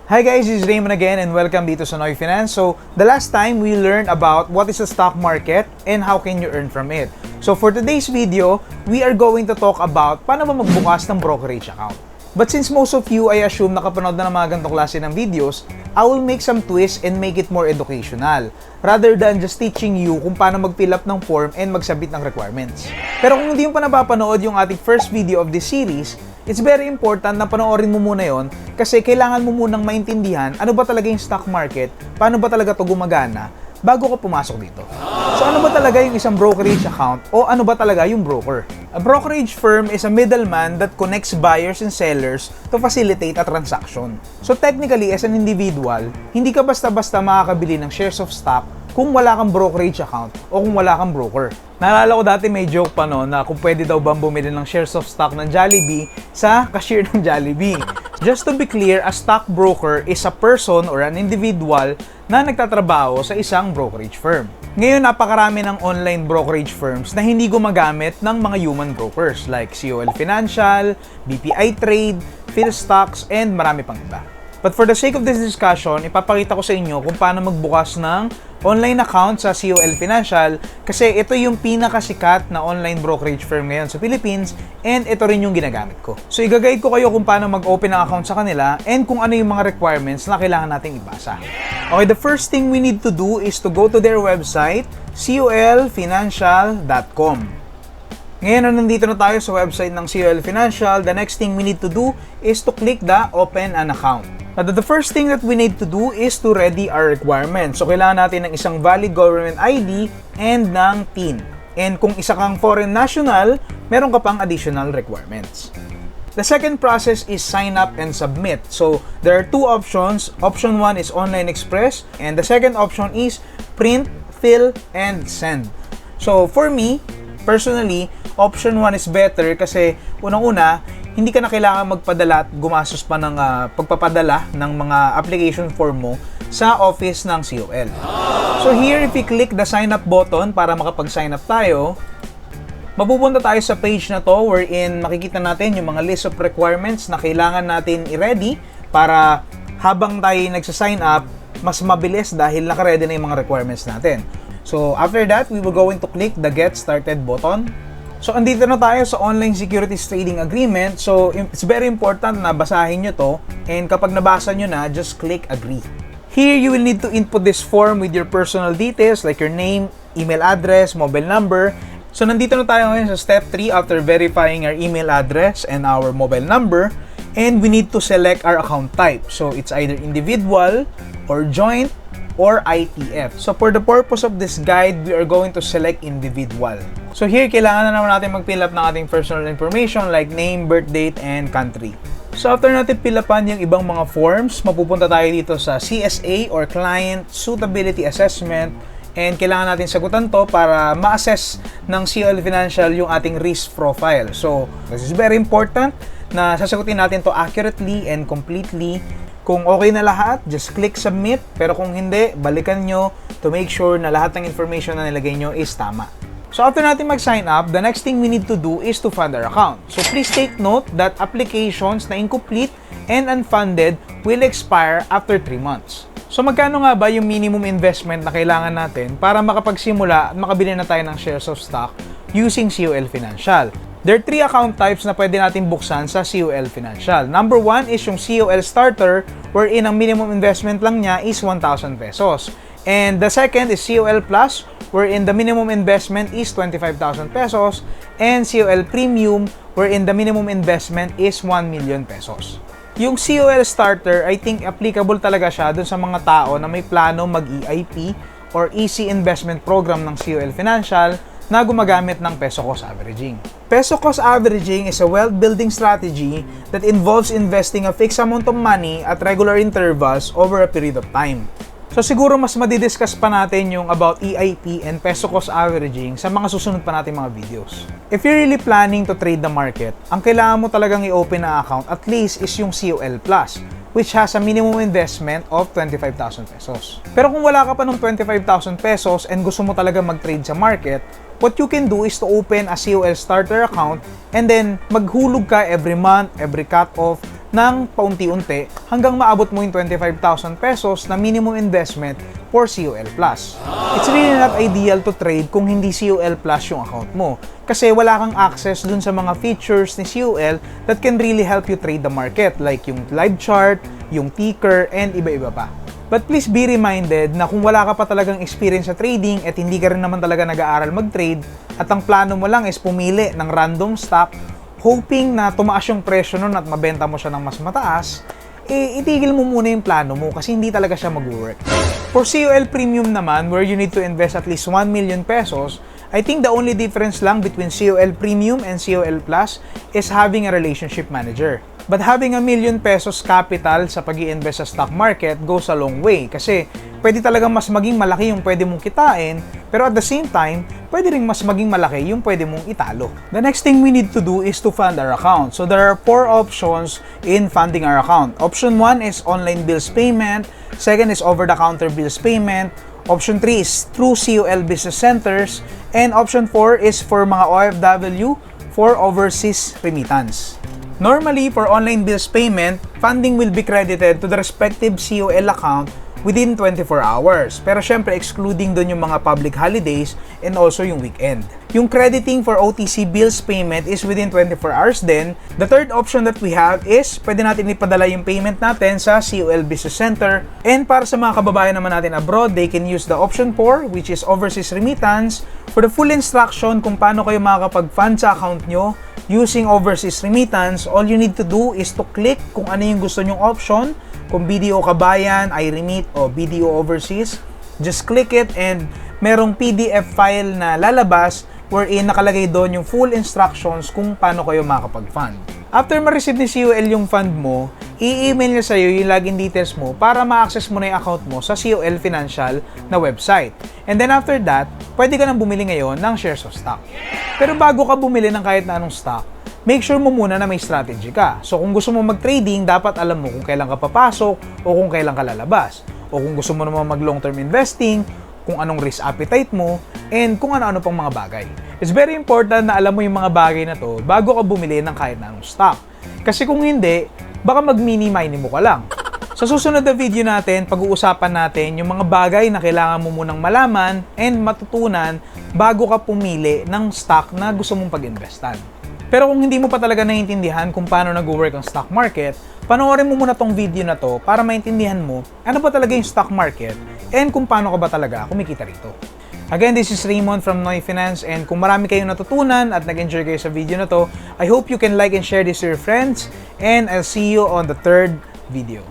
Hi guys, this is Raymond again and welcome dito sa Noy Finance. So, the last time we learned about what is the stock market and how can you earn from it. So, for today's video, we are going to talk about paano ba magbukas ng brokerage account. But since most of you, I assume nakapanood na ng mga ganitong klase ng videos, I will make some twists and make it more educational rather than just teaching you kung paano mag-fill up ng form and magsabit ng requirements. Pero kung hindi mo pa napapanood yung ating first video of this series, it's very important na panoorin mo muna yon kasi kailangan mo munang maintindihan ano ba talaga yung stock market, paano ba talaga ito gumagana bago ka pumasok dito. So ano ba talaga yung isang brokerage account o ano ba talaga yung broker? A brokerage firm is a middleman that connects buyers and sellers to facilitate a transaction. So technically, as an individual, hindi ka basta-basta makakabili ng shares of stock kung wala kang brokerage account o kung wala kang broker. Naalala ko dati may joke pa no na kung pwede daw bang bumili ng shares of stock ng Jollibee sa cashier ng Jollibee. Just to be clear, a stockbroker is a person or an individual na nagtatrabaho sa isang brokerage firm. Ngayon, napakarami ng online brokerage firms na hindi gumagamit ng mga human brokers like COL Financial, BPI Trade, Phil Stocks, and marami pang iba. But for the sake of this discussion, ipapakita ko sa inyo kung paano magbukas ng online account sa COL Financial kasi ito yung pinakasikat na online brokerage firm ngayon sa Philippines and ito rin yung ginagamit ko. So i-guide ko kayo kung paano mag-open ng account sa kanila and kung ano yung mga requirements na kailangan nating ibasa. Okay, the first thing we need to do is to go to their website, colfinancial.com. Ngayon, nandito na tayo sa website ng COL Financial, the next thing we need to do is to click the Open an Account. The first thing that we need to do is to ready our requirements. So, kailangan natin ng isang valid government ID and ng TIN. And kung isa kang foreign national, meron ka pang additional requirements. The second process is sign up and submit. So, there are two options. Option 1 is Online Express and the second option is print, fill, and send. So, for me, personally, option 1 is better kasi unang-una, hindi ka na kailangan magpadala at gumastos pa ng pagpapadala ng mga application form mo sa office ng COL. So here, if you click the sign up button para makapag-sign up tayo, mapupunta tayo sa page na to wherein makikita natin yung mga list of requirements na kailangan natin i-ready para habang tayo nagsa-sign up, mas mabilis dahil naka-ready na yung mga requirements natin. So after that, we will going to click the Get Started button. So, andito na tayo sa Online Securities Trading Agreement. So, it's very important na basahin nyo to. And kapag nabasa nyo na, just click Agree. Here, you will need to input this form with your personal details like your name, email address, mobile number. So, nandito na tayo ngayon sa Step 3 after verifying our email address and our mobile number. And we need to select our account type. So, it's either individual or joint or ITF. So for the purpose of this guide, we are going to select individual. So here, kailangan na naman natin mag-fill up ng ating personal information like name, birth date, and country. So after natin fill upan yung ibang mga forms, mapupunta tayo dito sa CSA or Client Suitability Assessment and kailangan natin sagutan to para ma-assess ng COL Financial yung ating risk profile. So this is very important na sasagutin natin to accurately and completely. Kung okay na lahat, just click submit. Pero kung hindi, balikan nyo to make sure na lahat ng information na nilagay nyo is tama. So after natin mag-sign up, the next thing we need to do is to fund our account. So please take note that applications na incomplete and unfunded will expire after 3 months. So magkano nga ba yung minimum investment na kailangan natin para makapagsimula at makabili na tayo ng shares of stock using COL Financial? There are 3 account types na pwede natin buksan sa COL Financial. Number 1 is yung COL Starter wherein ang minimum investment lang niya is 1,000 pesos. And the second is COL Plus wherein the minimum investment is 25,000 pesos. And COL Premium wherein the minimum investment is 1 million pesos. Yung COL Starter, I think applicable talaga siya dun sa mga tao na may plano mag-EIP or Easy Investment Program ng COL Financial na gumagamit ng peso cost averaging. Peso cost averaging is a wealth building strategy that involves investing a fixed amount of money at regular intervals over a period of time. So siguro mas madidiscuss pa natin yung about EIP and peso cost averaging sa mga susunod pa nating mga videos. If you're really planning to trade the market, ang kailangan mo talagang i-open na account at least is yung COL Plus, which has a minimum investment of 25,000 pesos. Pero kung wala ka pa ng 25,000 pesos and gusto mo talaga mag-trade sa market, what you can do is to open a COL starter account and then maghulog ka every month, every cut-off ng paunti-unti hanggang maabot mo yung 25,000 pesos na minimum investment for COL Plus. It's really not ideal to trade kung hindi COL Plus yung account mo kasi wala kang access dun sa mga features ni COL that can really help you trade the market like yung live chart, yung ticker, and iba-iba pa. But please be reminded na kung wala ka pa talagang experience sa trading at hindi ka rin naman talaga nag-aaral mag-trade at ang plano mo lang is pumili ng random stock hoping na tumaas yung presyo nun at mabenta mo siya ng mas mataas, itigil mo muna yung plano mo kasi hindi talaga siya mag-work. For COL Premium naman, where you need to invest at least 1 million pesos, I think the only difference lang between COL Premium and COL Plus is having a relationship manager. But having a million pesos capital sa pag-i-invest sa stock market goes a long way kasi pwede talagang mas maging malaki yung pwede mong kitain pero at the same time, pwede ring mas maging malaki yung pwede mong italo. The next thing we need to do is to fund our account. So there are 4 options in funding our account. Option 1 is online bills payment, second is over-the-counter bills payment, option 3 is through COL business centers, and option 4 is for mga OFW for overseas remittance. Normally, for online bills payment, funding will be credited to the respective COL account within 24 hours. Pero syempre, excluding doon yung mga public holidays and also yung weekend. Yung crediting for OTC bills payment is within 24 hours din. The third option that we have is pwede natin ipadala yung payment natin sa COL Business Center. And para sa mga kababayan naman natin abroad, they can use the option 4, which is overseas remittance. For the full instruction kung paano kayo makakapag-fund sa account nyo using overseas remittance, all you need to do is to click kung ano yung gusto nyong option. Kung BDO Kabayan, iRemit, o BDO Overseas, just click it and merong PDF file na lalabas wherein nakalagay doon yung full instructions kung paano kayo makakapag-fund. After ma-receive ni COL yung fund mo, i-email niya sa'yo yung login details mo para ma-access mo na yung account mo sa COL Financial na website. And then after that, pwede ka nang bumili ngayon ng shares of stock. Pero bago ka bumili ng kahit na anong stock, make sure mo muna na may strategy ka. So kung gusto mo mag-trading, dapat alam mo kung kailan ka papasok o kung kailan ka lalabas. O kung gusto mo naman mag-long-term investing, kung anong risk appetite mo, and kung ano-ano pang mga bagay. It's very important na alam mo yung mga bagay na to bago ka bumili ng kahit na anong stock. Kasi kung hindi, baka mag-mini-mini mo ka lang. Sa susunod na video natin, pag-uusapan natin yung mga bagay na kailangan mo munang malaman and matutunan bago ka pumili ng stock na gusto mong pag-investan. Pero kung hindi mo pa talaga naiintindihan kung paano nag-work ang stock market, panoorin mo muna tong video na to para maintindihan mo ano ba talaga yung stock market and kung paano ka ba talaga kumikita rito. Again, this is Raymond from Noy Finance, and kung marami kayong natutunan at nag-enjoy kayo sa video na to, I hope you can like and share this to your friends, and I'll see you on the third video.